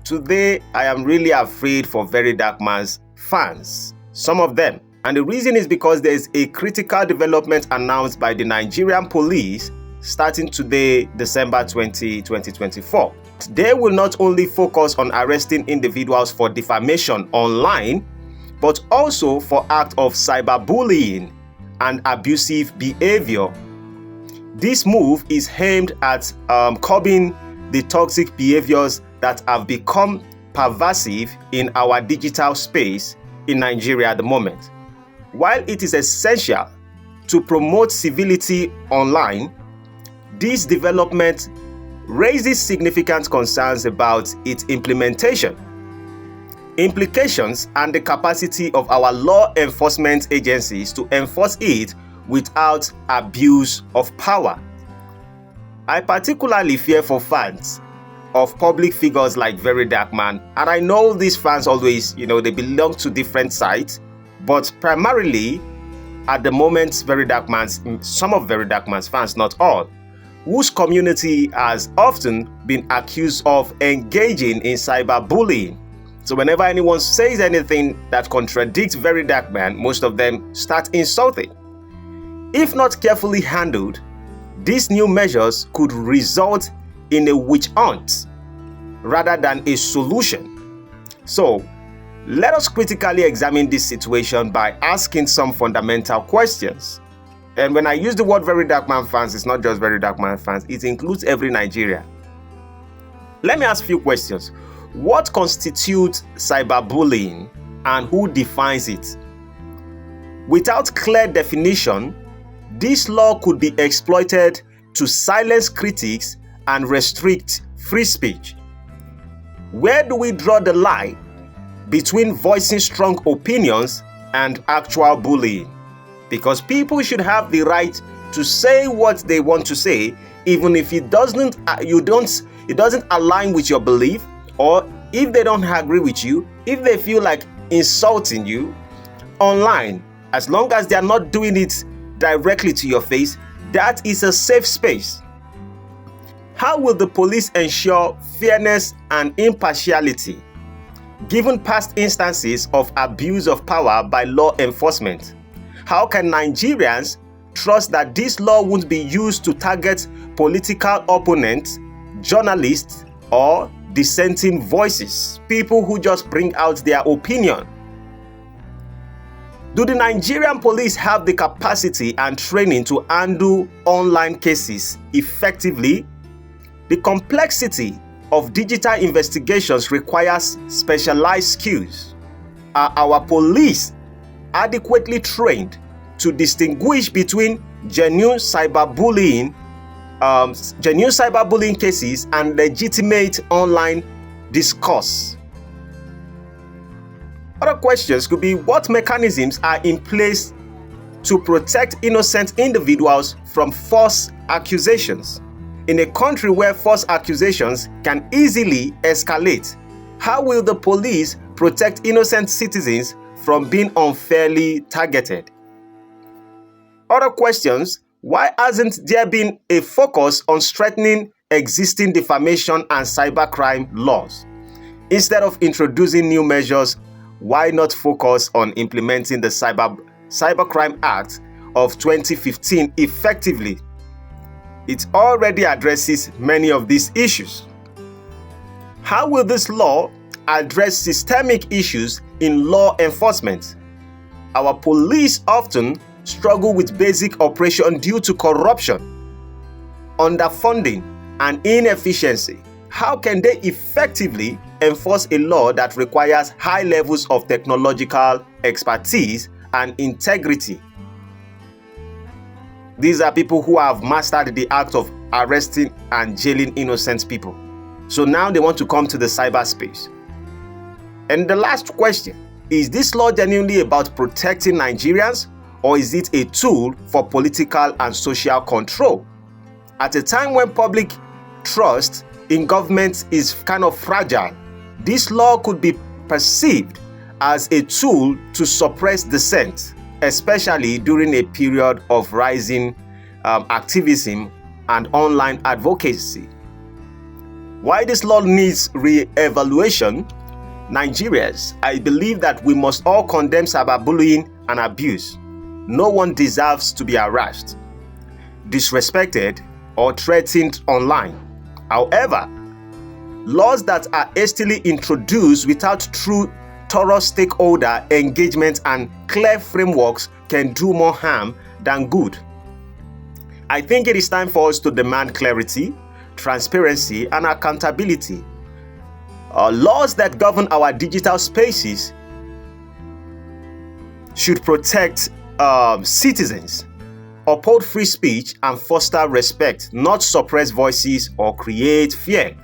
today I am really afraid for VeryDarkMan's fans, some of them. And the reason is because there is a critical development announced by the Nigerian police starting today, December 20, 2024. They will not only focus on arresting individuals for defamation online, but also for acts of cyberbullying and abusive behavior. This move is aimed at curbing the toxic behaviors that have become pervasive in our digital space in Nigeria at the moment. While it is essential to promote civility online, this development raises significant concerns about its implementation, implications, and the capacity of our law enforcement agencies to enforce it without abuse of power. I particularly fear for fans of public figures like VeryDarkMan, and I know these fans always, they belong to different sides, but primarily at the moment, some of VeryDarkMan's fans, not all, whose community has often been accused of engaging in cyberbullying. So whenever anyone says anything that contradicts VeryDarkMan, most of them start insulting. If not carefully handled, these new measures could result in a witch hunt rather than a solution. So let us critically examine this situation by asking some fundamental questions. And when I use the word VeryDarkMan fans, it's not just VeryDarkMan fans, it includes every Nigerian. Let me ask a few questions. What constitutes cyberbullying and who defines it? Without clear definition, this law could be exploited to silence critics and restrict free speech. Where do we draw the line between voicing strong opinions and actual bullying? Because people should have the right to say what they want to say, even if it doesn't align with your belief, or if they don't agree with you, if they feel like insulting you online. As long as they are not doing it directly to your face, that is a safe space. How will the police ensure fairness and impartiality, given past instances of abuse of power by law enforcement? How can Nigerians trust that this law won't be used to target political opponents, journalists, or dissenting voices, people who just bring out their opinion? Do the Nigerian police have the capacity and training to handle online cases effectively? The complexity of digital investigations requires specialized skills. Are our police adequately trained to distinguish between genuine cyberbullying cases and legitimate online discourse? Other questions could be, what mechanisms are in place to protect innocent individuals from false accusations? In a country where false accusations can easily escalate, how will the police protect innocent citizens from being unfairly targeted? Other questions, why hasn't there been a focus on strengthening existing defamation and cybercrime laws? Instead of introducing new measures, why not focus on implementing the Cybercrime Act of 2015 effectively? It already addresses many of these issues. How will this law address systemic issues in law enforcement? Our police often struggle with basic operation due to corruption, underfunding, and inefficiency. How can they effectively enforce a law that requires high levels of technological expertise and integrity? These are people who have mastered the act of arresting and jailing innocent people. So now they want to come to the cyberspace. And the last question, is this law genuinely about protecting Nigerians, or is it a tool for political and social control? At a time when public trust in government is kind of fragile, this law could be perceived as a tool to suppress dissent, especially during a period of rising activism and online advocacy. Why this law needs re-evaluation? Nigerians, I believe that we must all condemn cyberbullying and abuse. No one deserves to be harassed, disrespected, or threatened online. However, laws that are hastily introduced without true thorough stakeholder engagement and clear frameworks can do more harm than good. I think it is time for us to demand clarity, transparency, and accountability. Laws that govern our digital spaces should protect citizens, uphold free speech, and foster respect, not suppress voices or create fear.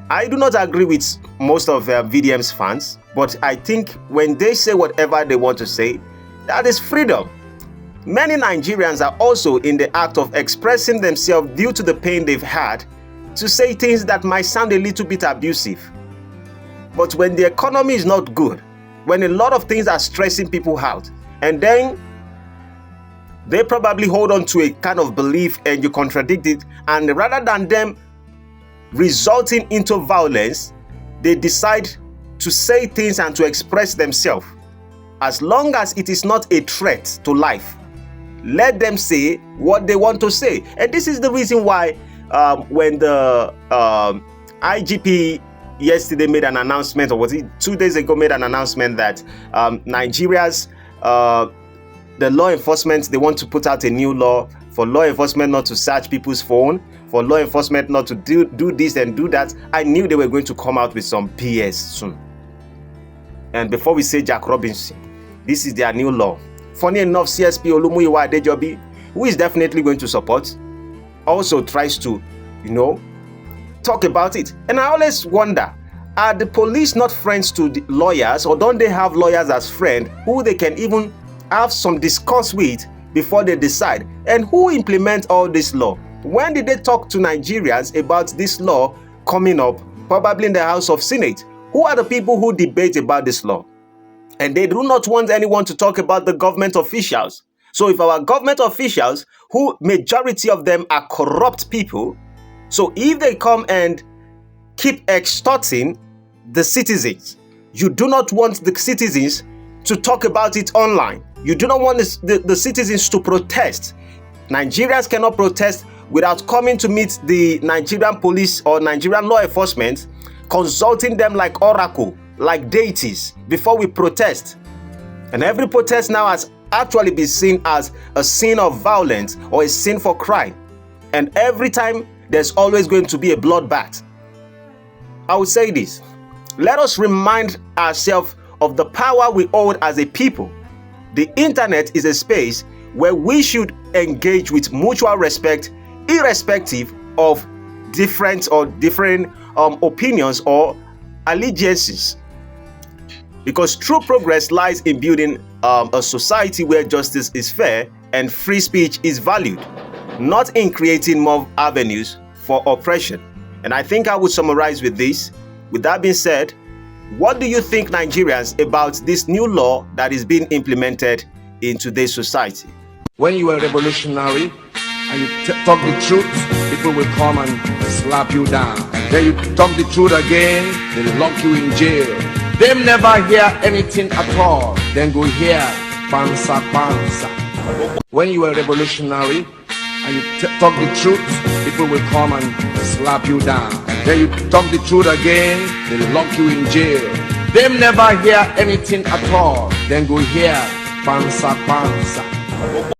I do not agree with most of VDM's fans, but I think when they say whatever they want to say, that is freedom. Many Nigerians are also in the act of expressing themselves due to the pain they've had to say things that might sound a little bit abusive. But when the economy is not good, when a lot of things are stressing people out, and then they probably hold on to a kind of belief and you contradict it, and rather than them resulting into violence, they decide to say things and to express themselves. As long as it is not a threat to life, let them say what they want to say. And this is the reason why when the IGP yesterday made an announcement, or was it 2 days ago, made an announcement that Nigeria's the law enforcement, they want to put out a new law for law enforcement not to search people's phone, for law enforcement not to do this and do that. I knew they were going to come out with some PS soon. And before we say Jack Robinson, this is their new law. Funny enough, CSP Olumuyiwa Adejobi, who is definitely going to support, also tries to, talk about it. And I always wonder, are the police not friends to the lawyers, or don't they have lawyers as friends who they can even have some discourse with before they decide? And who implements all this law? When did they talk to Nigerians about this law coming up, probably in the House of Senate? Who are the people who debate about this law? And they do not want anyone to talk about the government officials. So if our government officials, who majority of them are corrupt people, so if they come and keep extorting the citizens, you do not want the citizens to talk about it online. You do not want the citizens to protest. Nigerians cannot protest without coming to meet the Nigerian police or Nigerian law enforcement, consulting them like oracle, like deities, before we protest. And every protest now has actually been seen as a sin of violence or a sin for crime. And every time there's always going to be a bloodbath. I would say this: let us remind ourselves of the power we hold as a people. The internet is a space where we should engage with mutual respect, irrespective of different opinions or allegiances. Because true progress lies in building a society where justice is fair and free speech is valued, not in creating more avenues for oppression. And I think I would summarize with this. With that being said, what do you think, Nigerians, about this new law that is being implemented in today's society? When you are revolutionary and you talk the truth, people will come and slap you down. Then you talk the truth again, they lock you in jail. Them never hear anything at all. Then go hear pansa pansa. When you are revolutionary and you talk the truth, people will come and slap you down. Then you talk the truth again, they lock you in jail. Them never hear anything at all. Then go hear pansa pansa.